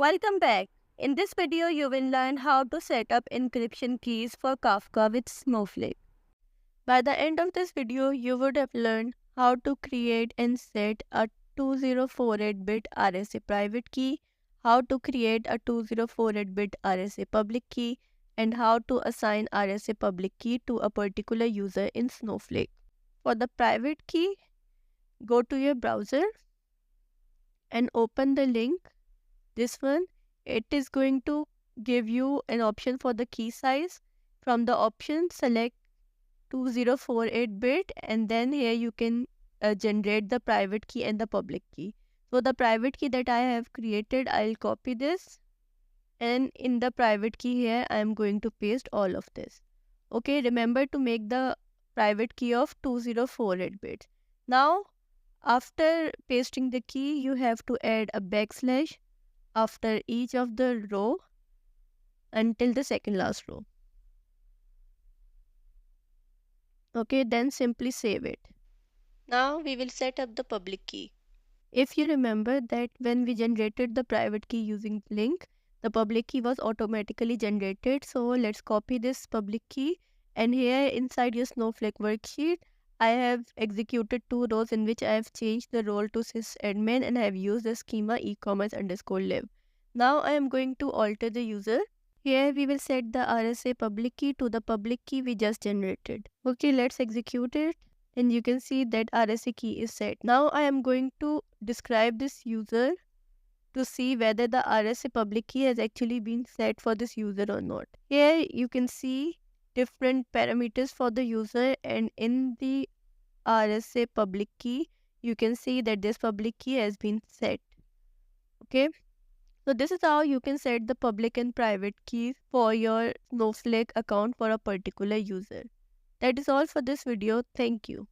Welcome back. In this video, you will learn how to set up encryption keys for Kafka with Snowflake. By the end of this video, you would have learned how to create and set a 2048-bit RSA private key, how to create a 2048-bit RSA public key, and how to assign RSA public key to a particular user in Snowflake. For the private key, go to your browser and open the link. This one, it is going to give you an option for the key size. From the option, select 2048-bit, and then here you can generate the private key and the public key. So the private key that I have created, I'll copy this, and in the private key here, I am going to paste all of this. Okay, remember to make the private key of 2048 bits. Now, after pasting the key, you have to add a backslash after each of the row until the second last row. Okay, then simply save it. Now we will set up the public key. If you remember that when we generated the private key using link, the public key was automatically generated. So let's copy this public key, and here inside your Snowflake worksheet, I have executed two rows in which I have changed the role to sysadmin and I have used the schema ecommerce_live. Now I am going to alter the user. Here we will set the RSA public key to the public key we just generated. Okay, let's execute it. And you can see that RSA key is set. Now I am going to describe this user to see whether the RSA public key has actually been set for this user or not. Here you can see different parameters for the user, and in the RSA public key, you can see that this public key has been set. Okay. So this is how you can set the public and private keys for your Snowflake account for a particular user. That is all for this video. Thank you.